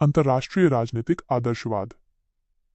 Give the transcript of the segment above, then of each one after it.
अंतर्राष्ट्रीय राजनीतिक आदर्शवाद।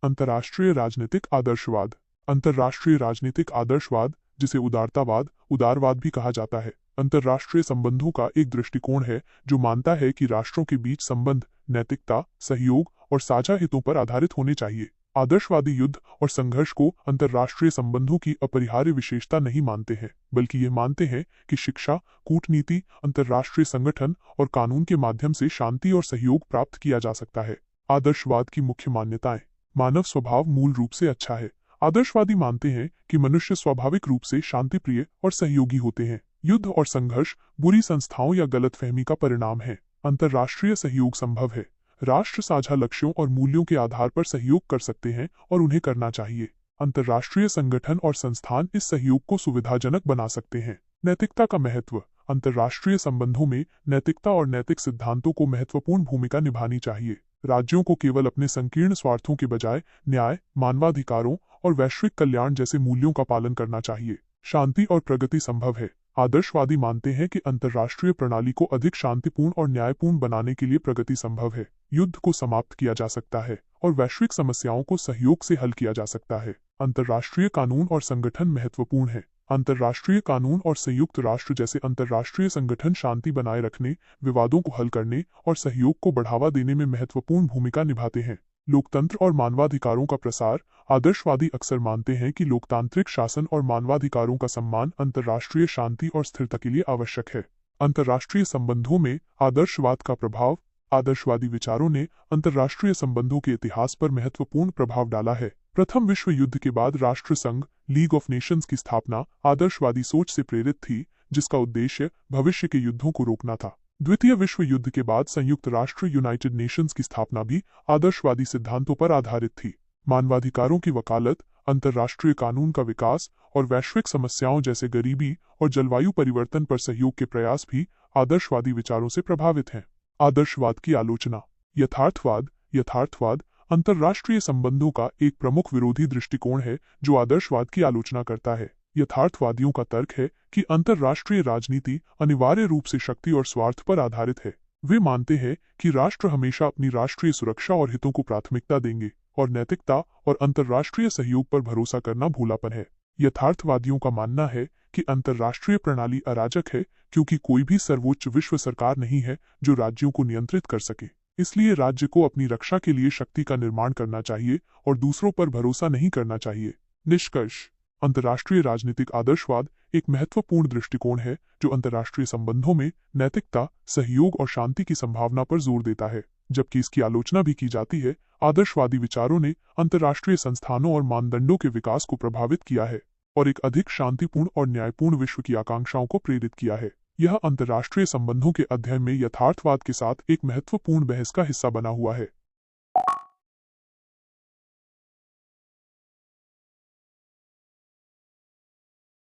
अंतर्राष्ट्रीय राजनीतिक आदर्शवाद। अंतर्राष्ट्रीय राजनीतिक आदर्शवाद, जिसे उदारतावाद, उदारवाद भी कहा जाता है, अंतर्राष्ट्रीय संबंधों का एक दृष्टिकोण है जो मानता है कि राष्ट्रों के बीच संबंध नैतिकता, सहयोग और साझा हितों पर आधारित होने चाहिए। आदर्शवादी युद्ध और संघर्ष को अंतर्राष्ट्रीय संबंधों की अपरिहार्य विशेषता नहीं मानते हैं, बल्कि ये मानते हैं कि शिक्षा, कूटनीति, अंतर्राष्ट्रीय संगठन और कानून के माध्यम से शांति और सहयोग प्राप्त किया जा सकता है। आदर्शवाद की मुख्य मान्यताएं। मानव स्वभाव मूल रूप से अच्छा है। आदर्शवादी मानते हैं कि मनुष्य स्वाभाविक रूप से शांतिप्रिय और सहयोगी होते हैं। युद्ध और संघर्ष बुरी संस्थाओं या गलतफहमी का परिणाम है। अंतर्राष्ट्रीय सहयोग संभव है। राष्ट्र साझा लक्ष्यों और मूल्यों के आधार पर सहयोग कर सकते हैं और उन्हें करना चाहिए। अंतर्राष्ट्रीय संगठन और संस्थान इस सहयोग को सुविधाजनक बना सकते हैं। नैतिकता का महत्व। अंतर्राष्ट्रीय संबंधों में नैतिकता और नैतिक सिद्धांतों को महत्वपूर्ण भूमिका निभानी चाहिए। राज्यों को केवल अपने संकीर्ण स्वार्थों के बजाय न्याय, मानवाधिकारों और वैश्विक कल्याण जैसे मूल्यों का पालन करना चाहिए। शांति और प्रगति संभव है। आदर्शवादी मानते हैं कि अंतर्राष्ट्रीय प्रणाली को अधिक शांतिपूर्ण और न्यायपूर्ण बनाने के लिए प्रगति संभव है। युद्ध को समाप्त किया जा सकता है और वैश्विक समस्याओं को सहयोग से हल किया जा सकता है। अंतर्राष्ट्रीय कानून और संगठन महत्वपूर्ण है। अंतर्राष्ट्रीय कानून और संयुक्त राष्ट्र जैसे अंतर्राष्ट्रीय संगठन शांति बनाए रखने, विवादों को हल करने और सहयोग को बढ़ावा देने में महत्वपूर्ण भूमिका निभाते हैं। लोकतंत्र और मानवाधिकारों का प्रसार। आदर्शवादी अक्सर मानते हैं कि लोकतांत्रिक शासन और मानवाधिकारों का सम्मान अंतर्राष्ट्रीय शांति और स्थिरता के लिए आवश्यक है। अंतर्राष्ट्रीय संबंधों में आदर्शवाद का प्रभाव। आदर्शवादी विचारों ने अंतर्राष्ट्रीय संबंधों के इतिहास पर महत्वपूर्ण प्रभाव डाला है। प्रथम विश्व युद्ध के बाद राष्ट्र संघ, लीग ऑफ नेशंस की स्थापना आदर्शवादी सोच से प्रेरित थी, जिसका उद्देश्य भविष्य के युद्धों को रोकना था। द्वितीय विश्व युद्ध के बाद संयुक्त राष्ट्र यूनाइटेड नेशंस की स्थापना भी आदर्शवादी सिद्धांतों पर आधारित थी। मानवाधिकारों की वकालत, अंतर्राष्ट्रीय कानून का विकास और वैश्विक समस्याओं जैसे गरीबी और जलवायु परिवर्तन पर सहयोग के प्रयास भी आदर्शवादी विचारों से प्रभावित हैं। आदर्शवाद की आलोचना। यथार्थवाद अंतर्राष्ट्रीय संबंधों का एक प्रमुख विरोधी दृष्टिकोण है जो आदर्शवाद की आलोचना करता है। यथार्थवादियों का तर्क है कि अंतर्राष्ट्रीय राजनीति अनिवार्य रूप से शक्ति और स्वार्थ पर आधारित है। वे मानते हैं कि राष्ट्र हमेशा अपनी राष्ट्रीय सुरक्षा और हितों को प्राथमिकता देंगे और नैतिकता और अंतर्राष्ट्रीय सहयोग पर भरोसा करना भूलापन है। यथार्थवादियों का मानना है कि अंतर्राष्ट्रीय प्रणाली अराजक है क्योंकि कोई भी सर्वोच्च विश्व सरकार नहीं है जो राज्यों को नियंत्रित कर सके। इसलिए राज्य को अपनी रक्षा के लिए शक्ति का निर्माण करना चाहिए और दूसरों पर भरोसा नहीं करना चाहिए। निष्कर्ष। अंतर्राष्ट्रीय राजनीतिक आदर्शवाद एक महत्वपूर्ण दृष्टिकोण है जो अंतर्राष्ट्रीय संबंधों में नैतिकता, सहयोग और शांति की संभावना पर जोर देता है, जबकि इसकी आलोचना भी की जाती है। आदर्शवादी विचारों ने अंतर्राष्ट्रीय संस्थानों और मानदंडों के विकास को प्रभावित किया है और एक अधिक शांतिपूर्ण और न्यायपूर्ण विश्व की आकांक्षाओं को प्रेरित किया है। यह अंतर्राष्ट्रीय संबंधों के अध्ययन में यथार्थवाद के साथ एक महत्वपूर्ण बहस का हिस्सा बना हुआ है।